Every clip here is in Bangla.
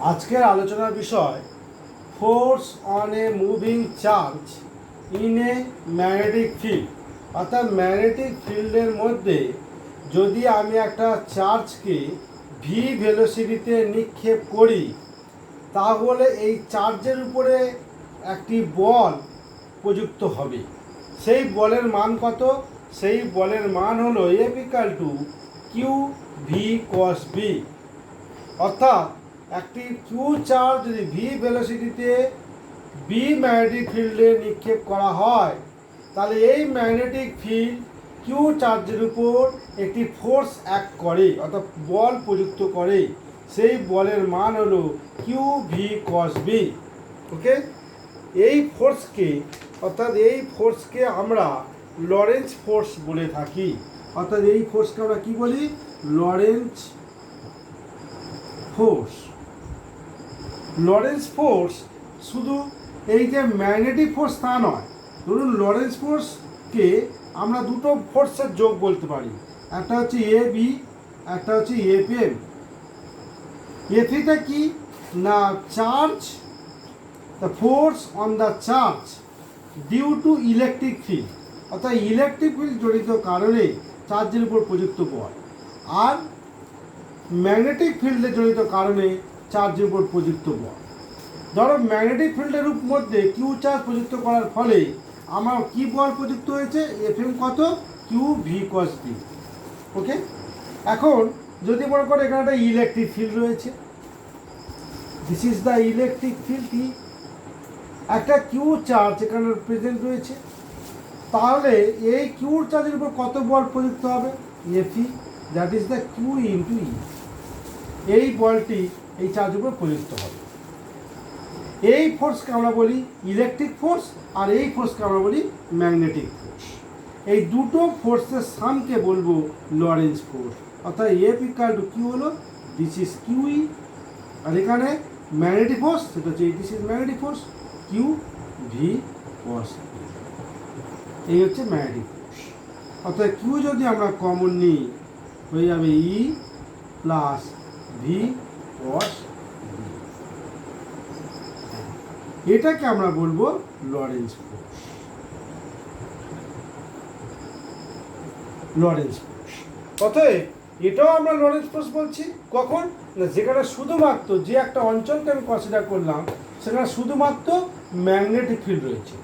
আজকের আলোচনার বিষয় force on a moving charge in a magnetic field. অর্থাৎ ম্যাগনেটিক ফিল্ডের মধ্যে যদি আমি একটা চার্জকে ভি ভেলোসিটিতে নিক্ষেপ করি, তাহলে এই চার্জের উপরে একটি বল প্রযুক্ত হবে। সেই বলের মান কত? সেই বলের মান হলো F = q V cos B. অর্থাৎ একটি কিউ চার্জ যদি ভি ভেলোসিটিতে বি ম্যাগনেটিক ফিল্ডে নিক্ষেপ করা হয়, তাহলে এই ম্যাগনেটিক ফিল্ড কিউ চার্জের উপর একটি ফোর্স অ্যাক্ট করে, অর্থাৎ বল প্রযুক্ত করে। সেই বলের মান হলো কিউ ভি কস বি। ওকে, এই ফোর্সকে আমরা লরেন্জ ফোর্স বলে থাকি। অর্থাৎ এই ফোর্সকে আমরা কি বলি? লরেন্জ ফোর্স। লরেন্জ ফোর্স শুধু এই যে ম্যাগনেটিক ফোর্স তা নয়। ধরুন লরেন্জ ফোর্সকে আমরা দুটো ফোর্সের যোগ বলতে পারি, একটা হচ্ছে এ বি, একটা হচ্ছে এফ এম। এফিটা কি না, charge, the force on the charge due to electric field. অর্থাৎ ইলেকট্রিক ফিল্ড জড়িত কারণে চার্জের উপর প্রযুক্ত বল। আর ম্যাগনেটিক ফিল্ডে জড়িত কারণে চার্জের উপর প্রযুক্ত বল। ধরো ম্যাগনেটিক ফিল্ডের মধ্যে কিউ চার্জ প্রযুক্ত করার ফলে আমার কি বল প্রযুক্ত হয়েছে? এফ এম কত? Q V cos B. Okay, এখন যদি মনে করো এখানে একটা ইলেকট্রিক ফিল্ড রয়েছে, this is the electric field. কি একটা কিউ চার্জ এখানে প্রেজেন্ট রয়েছে, তাহলে এই কিউ চার্জের উপর কত বল প্রযুক্ত হবে? এফি, that is the Q into E. এই বলটি এই চার্জের উপর প্রযুক্ত হবে। এই ফোর্সকে আমরা বলি ইলেকট্রিক ফোর্স, আর এই ফোর্সকে আমরা বলি ম্যাগনেটিক ফোর্স। এই দুটো ফোর্সের সামকে বলবো লরেন্জ ফোর্স। অর্থাৎ এফ ইকুয়াল টু কিউ হলো দিস ইজ কিউ ই, আর এখানে ম্যাগনেটিক ফোর্স সেটা হচ্ছে this is magnetic force Q V cos. এই হচ্ছে ম্যাগনেটিক ফোর্স। অর্থাৎ কিউ যদি আমরা কমন নিই হয়ে যাবে ই প্লাস ভি কস। এটাকে আমরা বলবো লরেন্জ ফোর্স। লরেন্জ ফোর্স অতএব এটাও আমরা লরেন্জ ফোর্স বলছি। কখন না, যেখানে শুধুমাত্র যে একটা অঞ্চলকে আমি কনসিডার করলাম সেখানে শুধুমাত্র ম্যাগনেটিক ফিল্ড রয়েছে।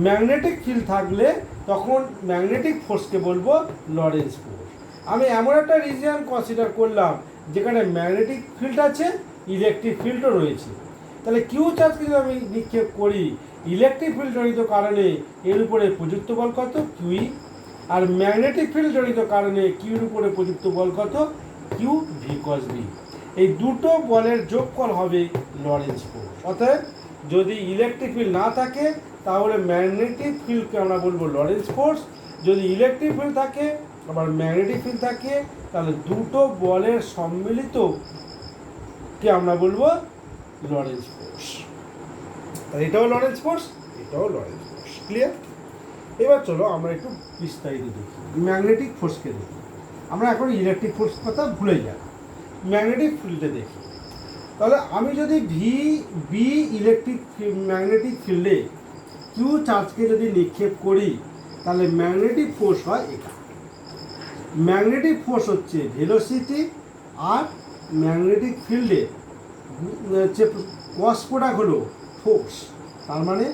ম্যাগনেটিক ফিল্ড থাকলে তখন ম্যাগনেটিক ফোর্সকে বলবো লরেন্জ ফোর্স। আমি এমন একটা রিজিয়ন কনসিডার করলাম যেখানে ম্যাগনেটিক ফিল্ড আছে, ইলেকট্রিক ফিল্ডও রয়েছে, তাহলে কিউ চার্জকে যদি আমি নিক্ষেপ করি, ইলেকট্রিক ফিল্ড জড়িত কারণে এর উপরে প্রযুক্ত বল কত? কিউই। আর ম্যাগনেটিক ফিল্ড জড়িত কারণে কিউর উপরে প্রযুক্ত বল কত? Q V cos B. এই দুটো বলের যোগফল হবে লরেন্জ ফোর্স। অর্থাৎ যদি ইলেকট্রিক ফিল্ড না থাকে তাহলে ম্যাগনেটিক ফিল্ডকে আমরা বলবো লরেন্জ ফোর্স। যদি ইলেকট্রিক ফিল্ড থাকে আবার ম্যাগনেটিক ফিল্ড থাকে, তাহলে দুটো বলের সম্মিলিতকে আমরা বলবো লরেন্জ ফোর্স। তাহলে এটাও লরেন্জ ফোর্স, এটাও লরেন্জ ফোর্স। ক্লিয়ার? এবার চলো আমরা একটু বিস্তারিত দেখি ম্যাগনেটিক ফোর্সকে দেখি। আমরা এখন ইলেকট্রিক ফোর্স কথা ভুলে যাই, ম্যাগনেটিক ফিল্ডে দেখি। তাহলে আমি যদি ম্যাগনেটিক ফিল্ডে কিউ চার্জকে যদি নিক্ষেপ করি, তাহলে ম্যাগনেটিক ফোর্স হয় এটা। ম্যাগনেটিক ফোর্স হচ্ছে ভেলোসিটি, আর ম্যাগনেটিক ফিল্ডে হচ্ছে ক্রস প্রোডাক্ট হলো ফোর্স। তার মানে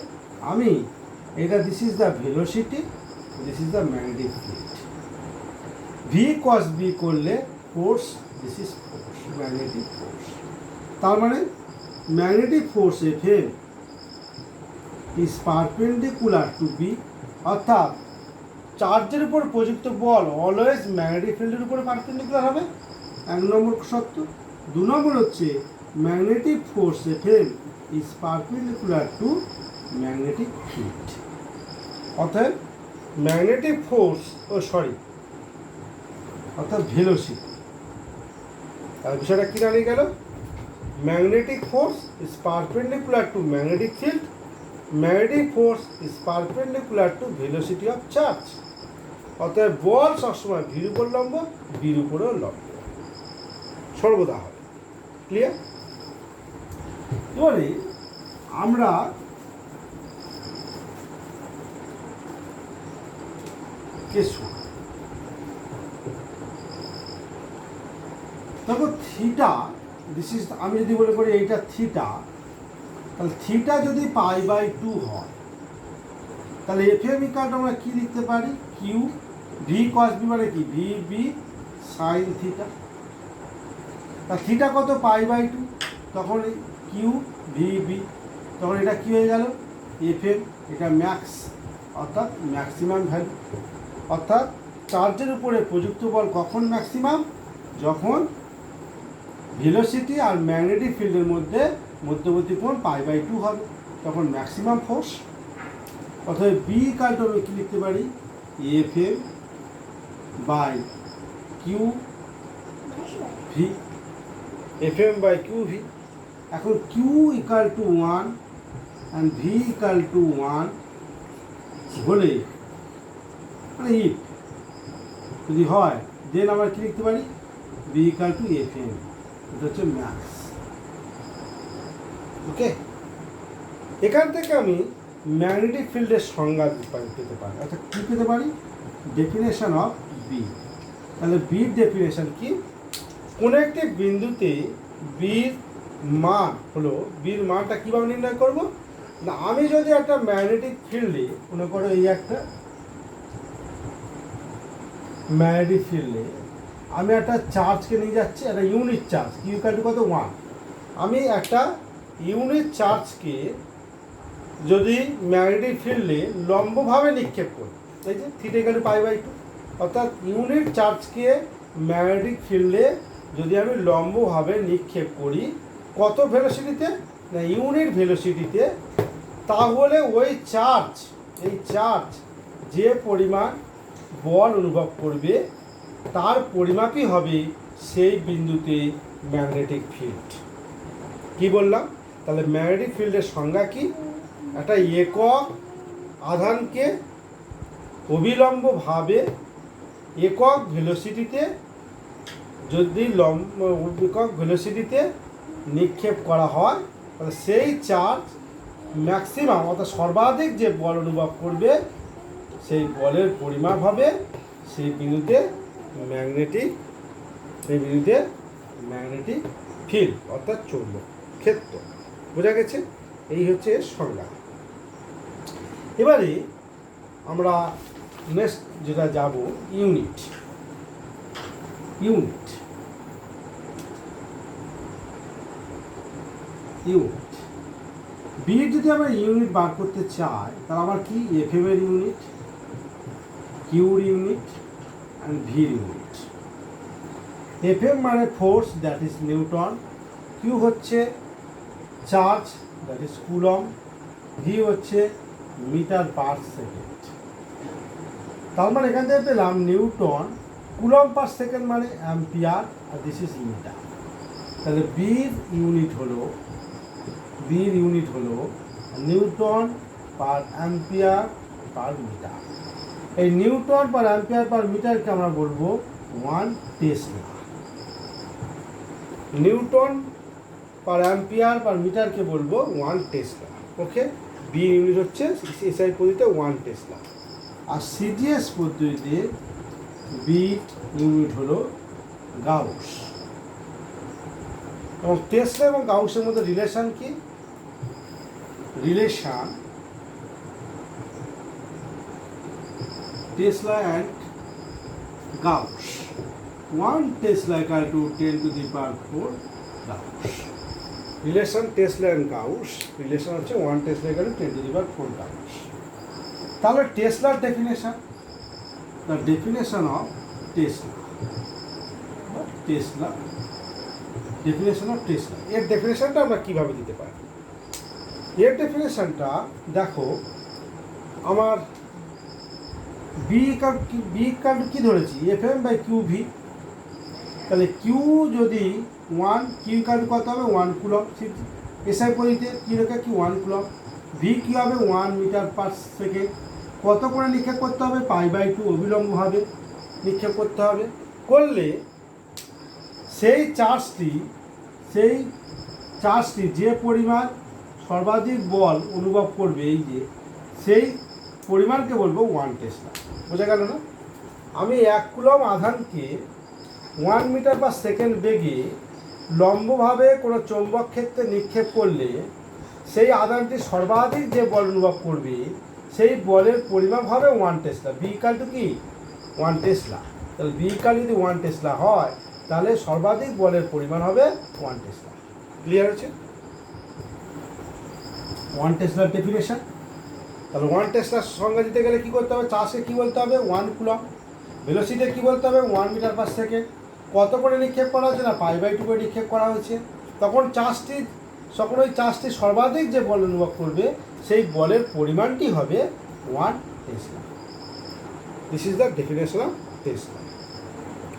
আমি এটা this is the velocity, this is the magnetic field. V cos B করলে force, this is force, magnetic force. তার মানে magnetic force F M is perpendicular to B. অর্থাৎ চার্জের উপর প্রযুক্ত বল অলওয়েজ ম্যাগনেটিক ফিল্ডের উপরে পারপেন্ডিকুলার হবে, এক নম্বর সত্য। দু নম্বর হচ্ছে magnetic force F M is perpendicular to magnetic field. অর্থাৎ ম্যাগনেটিক ফোর্স অর্থাৎ ভেলোসিটি। তার বিষয়টা কি দাঁড়িয়ে গেল? Magnetic force is perpendicular to magnetic field, magnetic force is perpendicular to velocity of charge. অর্থাৎ বল সবসময় ভির উপর লম্ব, বির উপরেও লম্ব সর্বদা হবে। ক্লিয়ার? এবারে আমরা দেখো থিটা, দিস ইজ, আমি যদি বলে করি এইটা থিটা, তাহলে থিটা যদি π/2 হয় তাহলে এফএম ইকুয়াল আমরা কি লিখতে পারি, কিউ ভি কস বি মানে কি ভি বি সাইন থিটা। তা থিটা কত π/2, তখন কিউ ভি বি, তখন এটা কি হয়ে গেল এফএম, এটা ম্যাক্স অর্থাৎ ম্যাক্সিমাম ভ্যালু। অর্থাৎ চার্জের উপরে প্রযুক্ত বল কখন ম্যাক্সিমাম, যখন ভেলোসিটি আর ম্যাগনেটিক ফিল্ডের মধ্যে মধ্যবর্তী কোণ π/2 হবে, তখন ম্যাক্সিমাম ফোর্স। অর্থাৎ বি ইকুয়াল টু আমি কি লিখতে পারি, F M by Q V, F M by Q V. এখন Q equal to 1 and V equal to 1 হলে, মানে ইফ যদি হয়, দেন আমরা কি লিখতে পারি, বি ইকুয়াল টু এফএম, এটা হচ্ছে ম্যাক্স। ওকে, এখান থেকে আমি ম্যাগনেটিক ফিল্ডের সংজ্ঞা পেতে পারি, অর্থাৎ কী পেতে পারি, ডেফিনেশন অফ বি। তাহলে বির ডেফিনেশন কি, কোনো একটি বিন্দুতে বির মান হলো, বির মানটা কীভাবে নির্ণয় করব না, আমি যদি একটা ম্যাগনেটিক ফিল্ডে, মনে করো এই একটা ম্যাগনেটিক ফিল্ডে আমি একটা চার্জকে নিয়ে যাচ্ছি, একটা unit charge, q equal to কত 1, আমি একটা ইউনিট চার্জকে যদি ম্যাগনেটিক ফিল্ডে লম্বভাবে নিক্ষেপ করি, তাই যে থিটা ইকুয়াল টু π/2, অর্থাৎ ইউনিট চার্জকে ম্যাগনেটিক ফিল্ডে যদি আমি লম্বভাবে নিক্ষেপ করি, কত ভেলোসিটিতে না ইউনিট ভেলোসিটিতে, তাহলে ওই চার্জ, এই চার্জ যে পরিমাণ বল অনুভব করবে তার পরিমাপই হবে সেই বিন্দুতে ম্যাগনেটিক ফিল্ড। কি বললাম, তাহলে ম্যাগনেটিক ফিল্ডের সংজ্ঞা কি, একটা একক আধানকে অবিলম্বভাবে একক ভেলোসিটিতে যদি একক ভেলোসিটিতে নিক্ষেপ করা হয়, তাহলে সেই চার্জ ম্যাক্সিমাম অর্থাৎ সর্বাধিক যে বল অনুভব করবে সেই বলের পরিমাপ হবে সেই বিন্দুতে ম্যাগনেটিক, সেই বিন্দুতে ম্যাগনেটিক ফিল্ড অর্থাৎ চৌম্বক ক্ষেত্র। বোঝা গেছে, এই হচ্ছে এর সংজ্ঞা। এবারে আমরা নেক্সট যেটা যাব, ইউনিট। ইউনিট ইউনিট বি যদি আমরা ইউনিট বার করতে চাই, তাহলে আমার কি এফএম এর ইউনিট, কিউর ইউনিট অ্যান্ড ভির ইউনিট। এফএম মানে force, that is newton, Q হচ্ছে charge, that is coulomb, V হচ্ছে মিটার পার সেকেন্ড। তার মানে এখান থেকে পেলাম নিউটন, কুলম পার সেকেন্ড মানে অ্যাম্পিয়ার, আর দিস ইজ মিটার। তাহলে বির ইউনিট হলো newton per ampere per metre. এই নিউটন পার অ্যাম্পিয়ার পার মিটারকে আমরা বলবো 1 tesla. Newton per ampere per মিটারকে বলবো 1 টেসলা। ওকে, বি ইউনিট হচ্ছে এসআই পদ্ধতিতে 1 টেসলা, আর সিজিএস পদ্ধতিতে বি ইউনিট হলো গাউস। এবং টেসলা এবং গাউসের মধ্যে রিলেশন কি, relation tesla and gauss, 1 tesla equal to 10 to the power 4 gauss. Relation tesla and gauss, relation হচ্ছে 1 tesla equal to 10 to the power 4 gauss. তাহলে টেসলার definition, the definition of tesla, tesla definition of tesla, এর ডেফিনেশনটা আমরা কীভাবে দিতে পারি? এর ডেফিনেশনটা দেখো, আমার বি ইকুয়াল টু কী ধরেছি, এফএম বাই কিউ ভি। তাহলে কিউ যদি 1, কিউ ইকুয়াল টু কত হবে 1 কুলম, এসআই পদ্ধতিতে কী রেখে কি 1 কুলম, ভি কী হবে 1 মিটার পার সেকেন্ড। কত করে নিক্ষেপ করতে হবে, π/2 অবিলম্বভাবে নিক্ষেপ করতে হবে, করলে সেই চার্জটি সেই চার্জটি যে পরিমাণ সর্বাধিক বল অনুভব করবে, এই যে সেই পরিমাণকে বলবো 1 টেসলা। বোঝা গেল না? আমি 1 কুলম আধানকে 1 মিটার পার সেকেন্ড বেগে লম্বভাবে কোনো চৌম্বক ক্ষেত্রে নিক্ষেপ করলে সেই আধানটি সর্বাধিক যে বল অনুভব করবে সেই বলের পরিমাপ হবে 1 টেসলা। বি ইকাল টু কি 1 টেসলা। তাহলে বি ইকাল যদি 1 টেসলা হয় তাহলে সর্বাধিক বলের পরিমাণ হবে 1 টেসলা। ক্লিয়ার হচ্ছে? 1 টেসলার ডেফিনেশন। তাহলে 1 টেসলার সংজ্ঞা দিতে গেলে কী করতে হবে? চার্জকে কী বলতে হবে? 1 কুলম। ভেলোসিটি কী বলতে হবে? 1 মিটার পার সেকেন্ড। কত করে নিক্ষেপ করা হচ্ছে? না, π/2 করে নিক্ষেপ করা হয়েছে। তখন ওই চার্জটি সর্বাধিক যে বল অনুভব করবে সেই বলের পরিমাণটি হবে 1 tesla. This is the definition of tesla.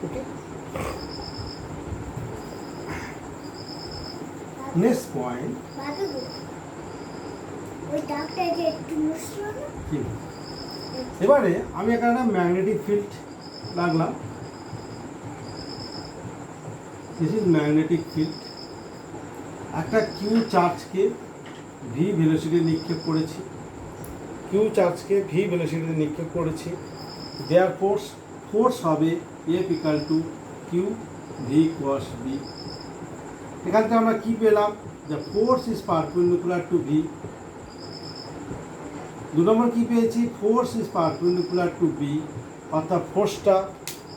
Okay, next point. এবারে আমি এখানে ম্যাগনেটিক ফিল্ড লাগলাম। This is magnetic field. একটা কিউ চার্জকে ভি ভেলোসিটি নিক্ষেপ করেছি। দেয়ার ফোর্স হবে F equal to Q v cross B. এখান থেকে আমরা কি পেলাম? যে force is perpendicular to v. 2 নম্বর কি পেয়েছি? Force is perpendicular to B, অর্থাৎ ফোর্সটা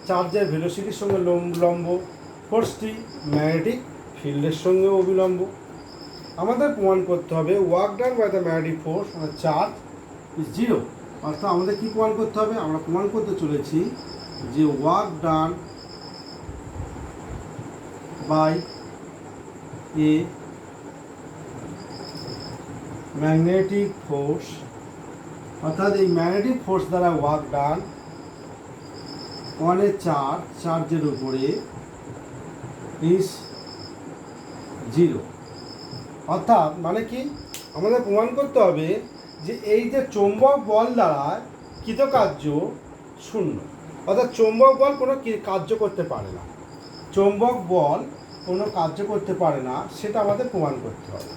চার্জের ভেলোসিটির সঙ্গে লম্ব, ফোর্সটি ম্যাগনেটিক ফিল্ডের সঙ্গে অবিলম্ব। আমাদের প্রমাণ করতে হবে work done by the magnetic force মানে চার্জ ইজ 0। অর্থাৎ আমাদের কি প্রমাণ করতে হবে? আমরা প্রমাণ করতে চলেছি যে work done by a magnetic force, অর্থাৎ এই ম্যাগনেটিক ফোর্স দ্বারা ওয়ার্ক ডান অন এ চার্জের উপরে ইজ 0। অর্থাৎ মানে কি? আমাদের প্রমাণ করতে হবে যে এই যে চৌম্বক বল দ্বারা কৃতকার্য 0। অর্থাৎ চৌম্বক বল কোনো কার্য করতে পারে না, সেটা আমাদের প্রমাণ করতে হবে।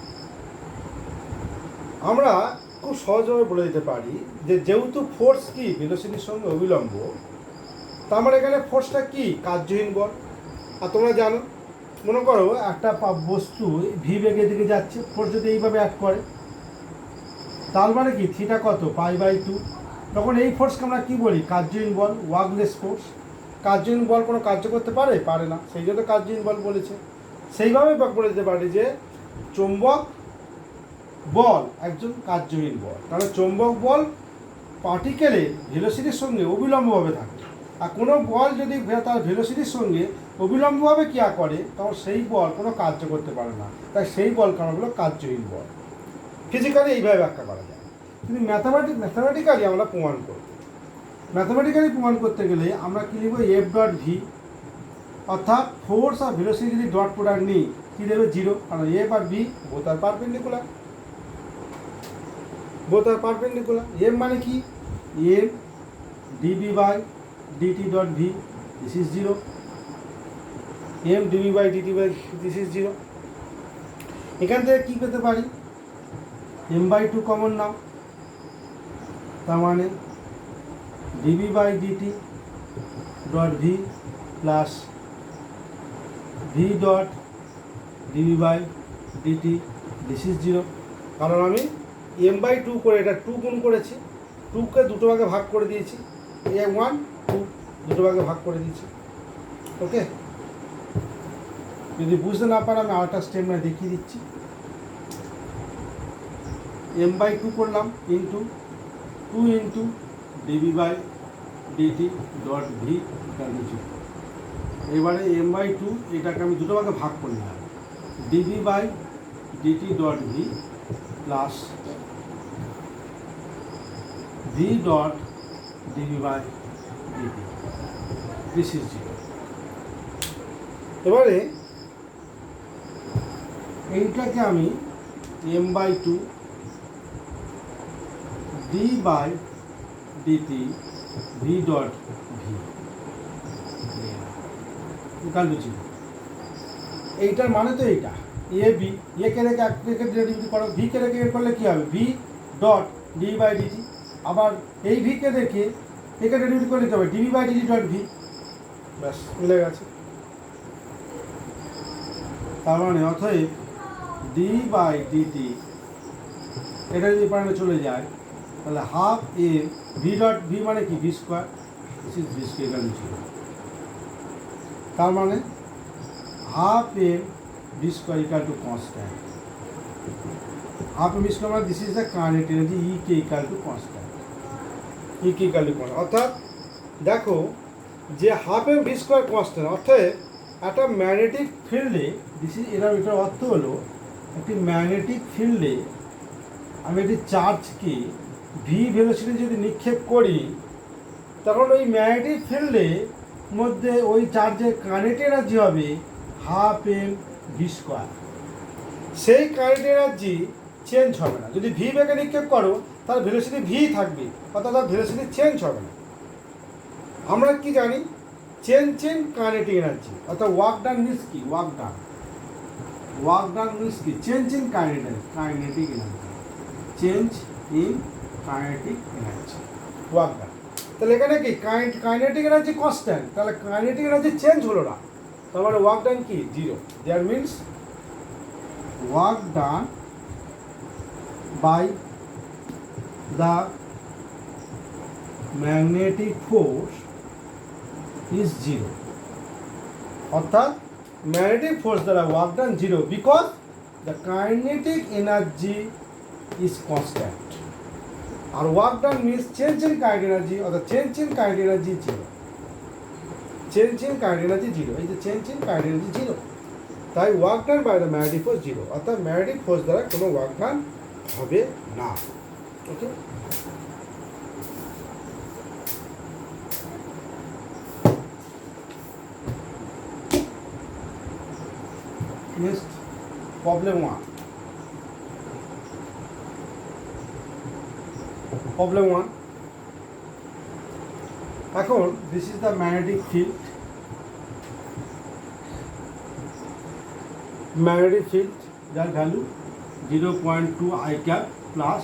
আমরা খুব সহজভাবে বলে দিতে পারি যে যেহেতু ফোর্স কি ভেলোসিটির সঙ্গে অবিলম্ব, তার মানে এখানে ফোর্সটা কি কার্যহীন বল। আর তোমরা জানো, মনে করো একটা বস্তু ভি বেগের দিকে যাচ্ছে, ফোর্স যদি এইভাবে অ্যাক্ট করে তার মানে কি থিটা কত? π/2। তখন এই ফোর্সকে আমরা কী বলি? কার্যহীন বল, ওয়ার্কলেস ফোর্স। কার্যহীন বল কোনো কার্য করতে পারে না, সেই জন্য কার্যহীন বল বলেছে। সেইভাবে বলে দিতে পারি যে চৌম্বক বল একজন কার্যহীন বল। তাহলে চৌম্বক বল পার্টিকেলের ভেলোসিটির সঙ্গে অবিলম্বভাবে থাকে। আর কোনো বল যদি তার ভেলোসিটির সঙ্গে অবিলম্বভাবে ক্রিয়া করে তখন সেই বল কোনো কার্য করতে পারে না, তাই সেই বল কারণ হলো কার্যহীন বল। ফিজিক্যালি এইভাবে ব্যাখ্যা করা যায়, কিন্তু ম্যাথামেটিক্যালি আমরা প্রমাণ করব। ম্যাথামেটিক্যালি প্রমাণ করতে গেলে আমরা কী লিখব? এফ ডট ভি, অর্থাৎ ফোর্স আর ভেলোসিটি যদি ডট প্রোডাক্ট নিই কী দেবে? 0, কারণ এফ আর V both are perpendicular. M মানে কি? M dB by DT dot v, this is 0। M dB by dt by this is 0। এখান থেকে কী পেতে পারি? m/2 কমন নাও, তার মানে dB by DT dot v plus v dot dB by dt this is 0। কারণ আমি m/2 করে এটা 2 গুণ করেছি, 2কে দুটো ভাগে ভাগ করে দিয়েছি, m1 2 দুটো ভাগে ভাগ করে দিয়েছি। ওকে, যদি বুঝতে না পারে আমি আরেকটা স্টেপ না দেখিয়ে দিচ্ছি। m/2 করলাম into 2 into d b by DT dot v equal to 0। এবারে m/2 এটাকে আমি দুটো ভাগে ভাগ করে নিলাম, dB by DT dot v plus v dot dB by dt, this is 0। এবারে এইটাকে আমি m/2 d by dt v dot v equal to 0। এইটার মানে তো এইটা, এ বি, একে রেখে একে ডেরিভেটিভ করো, ভিকে রেখে এর করলে কী হবে, v dot dv by dt. আবার এই ভিকে রেখে একে ডেরিভেটিভ করলে কী হবে, dv by DT dot v. ব্যাস মিলে গেছে। তার মানে অতএব ডি বাই ডিটি এটা যদি পারে চলে যায় তাহলে half a V dot V মানে কি, V square, this is V square ছিল। তার মানে half a V square equal to constant, half a V square মানে this is the kinetic energy E K equal to constant, E K equal to constant. অর্থাৎ দেখো যে half a V square constant, অর্থাৎ একটা ম্যাগনেটিক ফিল্ডে দিস ইজ এটার অর্থ হলো একটি ম্যাগনেটিক ফিল্ডে আমি একটি চার্জকে ভি ভেলোসিটি যদি নিক্ষেপ করি তখন ওই ম্যাগনেটিক ফিল্ডে মধ্যে ওই চার্জের কাইনেটিক এনার্জি হবে হাফ এম ভি স্কোয়ার। সেই কাইনেটিক এনার্জি চেঞ্জ হবে না। যদি ভি বেগে নিক্ষেপ করো তার ভেলোসিটি ভি থাকবে, অর্থাৎ তার ভেলোসিটি চেঞ্জ হবে না। আমরা কি জানি, চেঞ্জ ইন কাইনেটিক এনার্জি, অর্থাৎ ওয়ার্ক ডান মিনস কি, ওয়ার্ক ডান মিনস কি, change in kinetic energy, change in kinetic energy, work done. তাহলে এখানে কি কাইনেটিক এনার্জি কনস্ট্যান্ট, তাহলে কাইনেটিক এনার্জি চেঞ্জ হলো না, তার মানে ওয়ার্ক ডান কি, zero. That means work done by the magnetic force is zero. অর্থাৎ ম্যাগনেটিক ফোর্স দ্বারা work done zero, because the kinetic energy is constant. আর work done means change in kinetic energy, অর্থাৎ change in kinetic energy zero, change in kinetic energy zero, এই যে change in kinetic energy zero, তাই work done by the magnetic force zero, অর্থাৎ ম্যাগনেটিক ফোর্স দ্বারা কোনো ওয়ার্ক ডান হবে না। ওকে, নেক্সট প্রবলেম 1। প্রবলেম 1, এখন this is the magnetic field, magnetic field যার value 0.2 I cap plus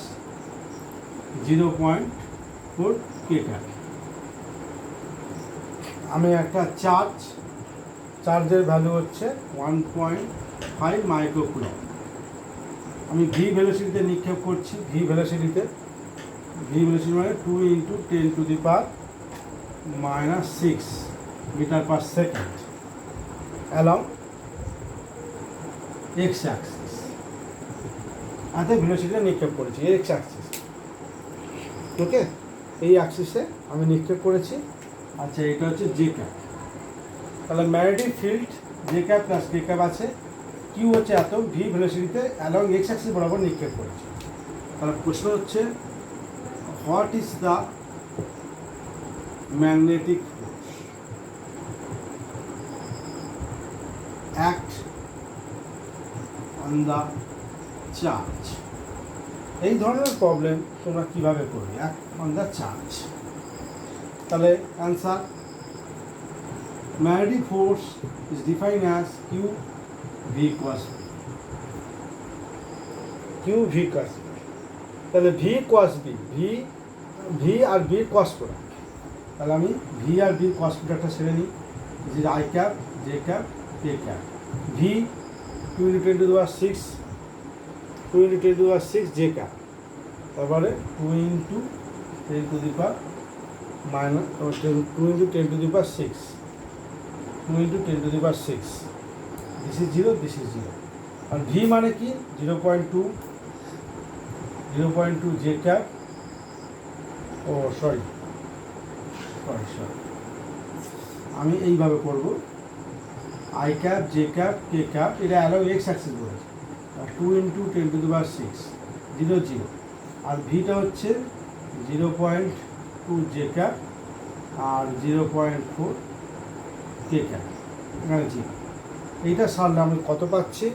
0.4 K cap. আমি একটা চার্জের ভ্যালু হচ্ছে 1.5 মাইক্রোকুলম। আমি ভি ভেলোসিটিতে নিক্ষেপ করছি, ভি ভেলোসিটি মানে 2 × 10⁻⁻6 metre per second along x axis, এত ভেলোসিটিতে নিক্ষেপ করেছি এক্স অ্যাক্সিস। ওকে, এই অ্যাক্সিসে আমি নিক্ষেপ করেছি। আচ্ছা, এটা হচ্ছে জে ক্যাপ। তাহলে magnetic field J cap plus K cap আছে, কিউ হচ্ছে এত, ভি ভেলোসিটিতে অ্যালং এক্স অ্যাক্সিস বরাবর নিক্ষেপ করেছি। তাহলে প্রশ্ন হচ্ছে what is the magnetic force act on the charge. এই ধরনের প্রবলেম তোমরা কীভাবে করবে, অ্যাক্ট অন দ্য চার্জ। তাহলে answer, magnetic force is defined as Q V cos B. Q V cos B. তাহলে V cos B, V আর B cos প্রোডাক্ট। তাহলে আমি V আর B cos প্রোডাক্টটা ছেড়ে নিই, যে I cap, J cap, K cap. V 2 × 10⁻⁶, 2 × 10⁻⁶ J cap, তারপরে 2 × 10⁻⁻, 2 × 10⁻⁶, 2 × 10⁻⁶, this is zero, this is zero. আর ভি মানে কি, 0.2 জে ক্যাপ, সরি আমি এইভাবে করব, i cap, j cap, k cap, এটা অ্যালাউ এক্স অ্যাক্সিস বলেছে, 2 × 10⁻⁶, 0 0। আর ভিটা হচ্ছে 0.2 জে ক্যাপ আর 0.4 কে ক্যাপ, এখানে জি। এইটা সারলে আমি কত পাচ্ছি,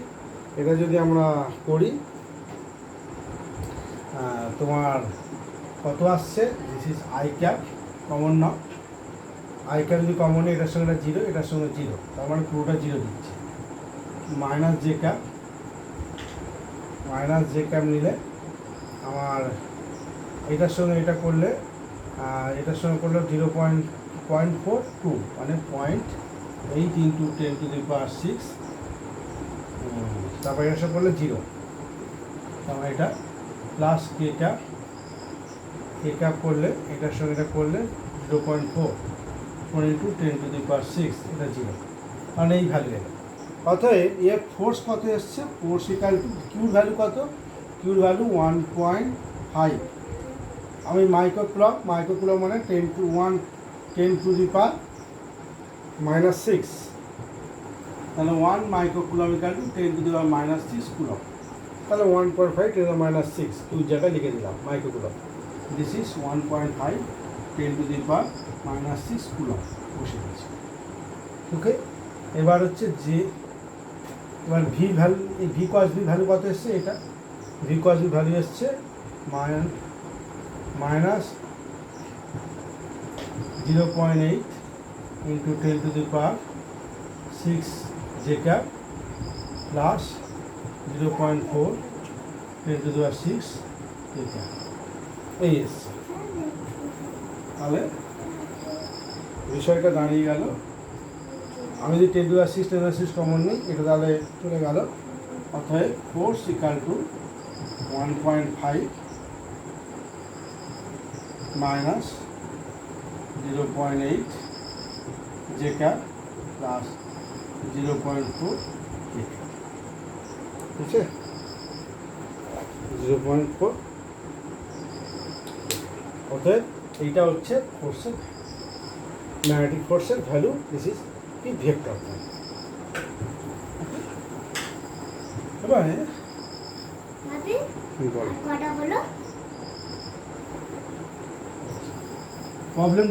এটা যদি আমরা করি তোমার কত আসছে, this is I cap, common now, I cap যদি কমন নেই, এটার সঙ্গে জিরো, এটার সঙ্গে জিরো, তার মানে পুরোটা জিরো দিচ্ছে, minus J cap minus J cap নিলে আমার এটার সঙ্গে এটা করলে এটার সঙ্গে করলে 0.42 মানে 0.8 ইন্টু 10⁻6, তারপর এটার সঙ্গে করলে 0, তারপর এটা প্লাস কে ক্যাপ করলে এটার সঙ্গে এটা করলে 0.4 ইন্টু 10⁻6, এটা 0, মানে এই ভ্যালু এলো। অতএব এর ফোর্স কত এসছে, ফোর্স ইকাল টু কিউর ভ্যালু কত, কিউর ভ্যালু 1.5। আমি মাইক্রোকুলম মানে 10⁻⁻6, তাহলে 1 মাইক্রোকুলম ইকাল টু 10⁻⁻6 কুলম, তাহলে 1.5 10⁻⁶, কিউ জায়গায় লিখে দিলাম মাইক্রোকুলম। দিস ইজ 1.5 10⁻⁻6 কুলম বসে দিয়েছি। ওকে, এবার হচ্ছে যে এবার ভি ভ্যালু, এই ভি কস ভি ভ্যালু কত এসছে, এটা ভি কস ভি ভ্যালু এসছে minus 0.8 into 10⁻6 J cap plus 0.4 10⁻6 J cap, এই এসছে। তাহলে বিষয়টা দাঁড়িয়ে গেল, আমি যদি 10⁻6 কমন নিই, এটা তাহলে চলে গেল। অতএব force equal to 1.5 minus 0.8 J cap plus 0.4 J cap, ঠিক আছে, 0.4। অতএব এইটা হচ্ছে ফোর্সের, ম্যাগনেটিক ফোর্সের ভ্যালু। দিস ইজ কি ভেক্টর। এবারে প্রবলেম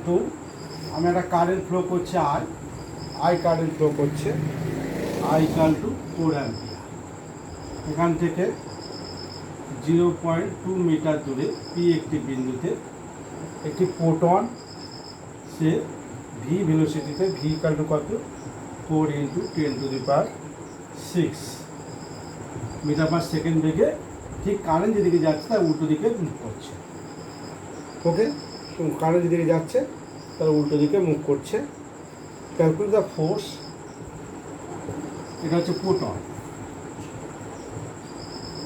2। আমি একটা কারেন্ট ফ্লো করছে আই কারেন্ট ফ্লো করছে, আই ইকাল টু 4 অ্যাম্পিয়ার। এখান থেকে 0.2 মিটার দূরে পি একটি বিন্দুতে একটি প্রোটন সে ভি ভেলোসিটিতে, ভি ইকাল টু কত, 4 ইন্টু 10⁻6 মিটার পার সেকেন্ড বেগে ঠিক কারেন্ট যেদিকে যাচ্ছে তার উল্টো দিকে মুভ করছে। ওকে, কারেন্ট যেদিকে যাচ্ছে তার উল্টো দিকে মুভ করছে। ক্যালকুলেট দ্য ফোর্স, এটা হচ্ছে proton,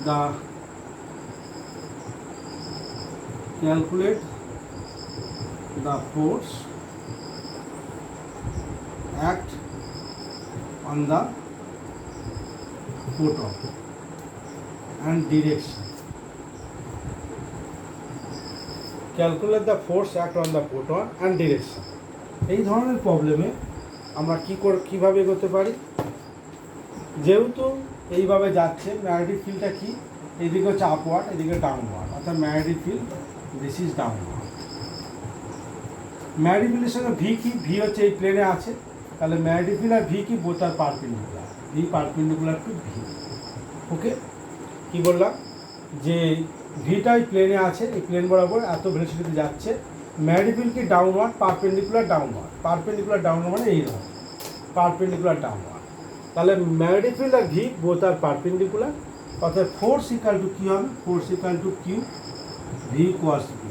the calculate the force act on the photon and direction. Calculate the force act on the photon and direction. এই ধরনের প্রবলেমে আমরা কীভাবে এগোতে পারি, যেহেতু এইভাবে যাচ্ছে ম্যাগনেটিক ফিল্ডটা কি, এদিকে হচ্ছে আপওয়ার্ড, এদিকে ডাউনওয়ার্ড, অর্থাৎ magnetic field this is downward. Magnetic ফিল্ডের সঙ্গে ভি কি, ভি হচ্ছে এই প্লেনে আছে, তাহলে ম্যাগনেটিক ফিল্ড আর ভি কি, both are perpendicular, V perpendicular to V. Okay, কি বললাম যে ভিটা এই প্লেনে আছে, এই প্লেন বরাবর এত ভেলোসিটিতে যাচ্ছে, ম্যাগনেটিক ফিল্ড কি ডাউনওয়ার্ড, পারপেন্ডিকুলার ডাউনওয়ার্ড মানে এইরকম পারপেন্ডিকুলার ডাউনওয়ার্ড। তাহলে ম্যাগনেটিক ফিল্ড আর ভি বোথ আর পারপেন্ডিকুলার, অর্থাৎ ফোর্স ইকাল টু কী হবে, force equal to Q V cos V,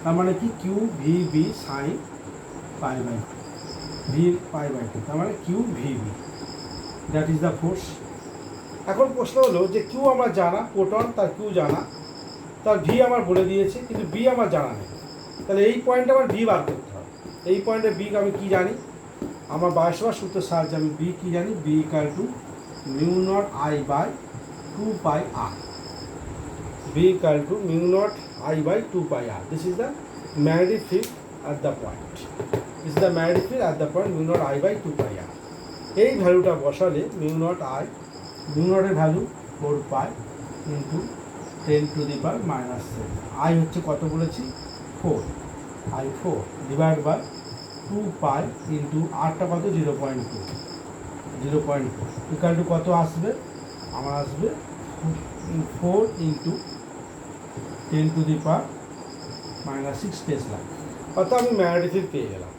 তার মানে কি Q V B sine π/2, V π/2, তার মানে Q V B, that is the force. এখন প্রশ্ন হলো যে কিউ আমার জানা, প্রোটন তার কিউ জানা, তার ভি আমার বলে দিয়েছে, কিন্তু বি আমার জানা নেই। তাহলে এই পয়েন্টে আমার বি বার করতে হবে। এই পয়েন্টে বি আমি কী জানি, আমার 22 সূত্রের সাহায্যে আমি বি কী জানি, B equal to μ0I/2πr, b equal to μ0I/2πr. This is the magnetic field at the point. This is the magnetic field at the point μ0I/2πr. এই ভ্যালুটা বসালে μ0I, μ0 এর ভ্যালু 4π ইন্টু 10⁻⁻7, আই হচ্ছে কত বলেছি 4, I4 ডিভাইড বাই 2π ইন্টু আরটা কত 0.2 ইকাল টু কত আসবে, আমার আসবে 4 ইন্টু 10⁻⁻6 টেসলা। অর্থাৎ আমি ম্যাগনেটিক ফিল্ড পেয়ে গেলাম।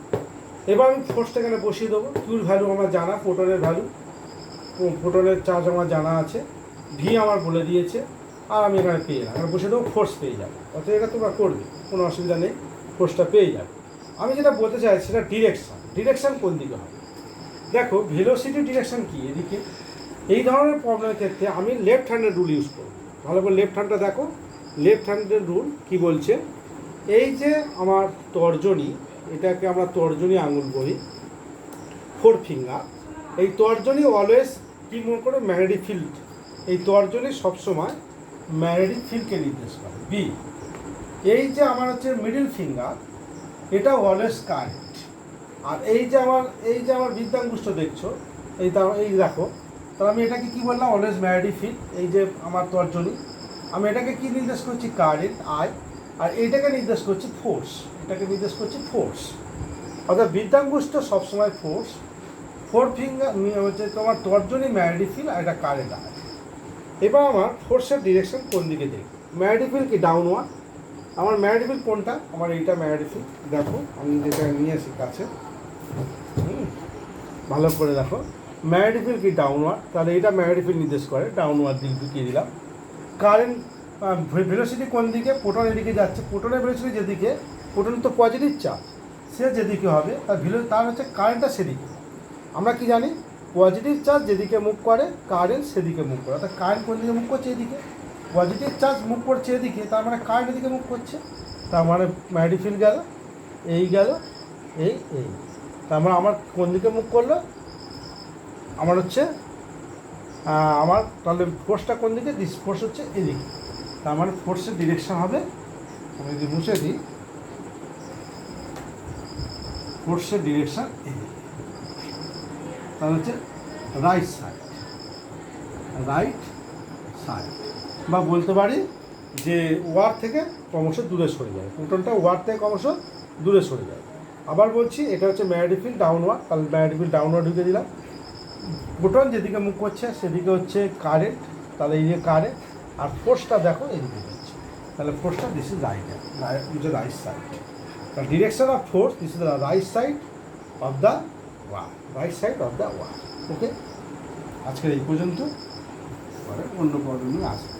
এবার আমি ফোর্সটা এখানে বসিয়ে দেবো। কিউর ভ্যালু আমার জানা, প্রোটনের ভ্যালু, প্রোটনের চার্জ আমার জানা আছে, ভি আমার বলে দিয়েছে, আর আমি এখানে পেয়ে গেলাম, এখানে বসে দেবো, ফোর্স পেয়ে যাবো। অর্থাৎ এটা তোমরা করবে, কোনো অসুবিধা নেই, ফোর্সটা পেয়ে যাবে। আমি যেটা বলতে চাই সেটা ডিরেকশান কোন দিকে হবে। দেখো ভেলোসিটি ডিরেকশান কি, এদিকে এই ধরনের প্রবলেমের ক্ষেত্রে আমি লেফট হ্যান্ডের রুল ইউজ করব। ভালো করে লেফট হ্যান্ডটা দেখো, লেফট হ্যান্ডের রুল কি বলছে, এই যে আমার তর্জনী, এটাকে আমরা তর্জনী আঙুল বলি, 4 ফিঙ্গার, এই তর্জনী অলওয়েজ কী মনে করে, ম্যাগনেটিক ফিল্ড, এই তর্জনী সবসময় ম্যাগনেটিক ফিল্ডকে নির্দেশ করে। বি, এই যে আমার হচ্ছে মিডল ফিঙ্গার, এটা অলওয়েজ কারেন্ট। আর এই যে আমার বৃদ্ধাঙ্গুষ্ঠ দেখছো, এই দেখো, তাহলে আমি এটাকে কী বললাম, অলওয়েজ ম্যাগনেটিক ফিল্ড। এই যে আমার তর্জনী, আমি এটাকে কি নির্দেশ করছি, কারেন্ট আই, আর এইটাকে নির্দেশ করছি ফোর্স, এটাকে নির্দেশ করছি ফোর্স। অর্থাৎ বৃদ্ধাঙ্গুষ্ঠ সবসময় ফোর্স, 4 ফিঙ্গার হচ্ছে তোমার তর্জনী ম্যাগনেটিক ফিল্ড, আর এটা কারেন্ট আই। এবার আমার ফোর্সের ডিরেকশন কোন দিকে দেখবে, ম্যাগনেটিক ফিল্ড কি ডাউনওয়ার্ড, আমার ম্যাগনেটিক ফিল্ড কোনটা, আমার এইটা ম্যাগনেটিক ফিল্ড। দেখো আমি যেটা নিয়ে আসি কাছে, ভালো করে দেখো, ম্যাগনেটিক ফিল্ড কি ডাউনওয়ার্ড, তাহলে এটা ম্যাগনেটিক ফিল্ড নির্দেশ করে, ডাউনওয়ার্ড দিক ঢুকিয়ে দিলাম। কারেন্ট ভেলোসিটি কোন দিকে, প্রোটন এদিকে যাচ্ছে, প্রোটনের ভেলোসিটি যেদিকে, প্রোটন তো পজিটিভ চার্জ, সে যেদিকে হবে তার হচ্ছে কারেন্টটা সেদিকে। আমরা কি জানি, পজিটিভ চার্জ যেদিকে মুভ করে, কারেন্ট সেদিকে মুভ করে। অর্থাৎ কারেন্ট কোন দিকে মুভ করছে, এদিকে, পজিটিভ চার্জ মুভ করছে এদিকে, তার মানে কারেন্ট এদিকে মুভ করছে, তার মানে ম্যাগনেটিক ফিল্ড গেল, এই গেল, এই, তার মানে আমার কোন দিকে মুভ করলো, আমার হচ্ছে আমার তাহলে ফোর্সটা কোন দিকে, দিস ফোর্স হচ্ছে এদিকে, তার মানে ফোর্সের ডিরেকশন হবে, আমি যদি মুছে দিই, ফোর্সের ডিরেকশন এদিকে, তাহলে হচ্ছে রাইট সাইড, বা বলতে পারি যে ওয়ার থেকে ক্রমশ দূরে সরে যায়, প্রোটনটা ওয়ার থেকে ক্রমশ দূরে সরে যায়। আবার বলছি, এটা হচ্ছে ম্যাগনেটিক ফিল্ড ডাউনওয়ার্ড, তাহলে ম্যাগনেটিক ফিল্ড ডাউনওয়ার্ড ঢুকে দিলাম। প্রোটন যেদিকে মুভ করছে সেদিকে হচ্ছে কারেন্ট, তাহলে এই যে কারেন্ট, আর ফোর্সটা দেখো এদিকে যাচ্ছে, তাহলে ফোর্সটা this is right side, the direction of force, this is the right side of the wire. Okay, আজকের এই পর্যন্ত, অন্য প্রবলেম নিয়ে আসবে।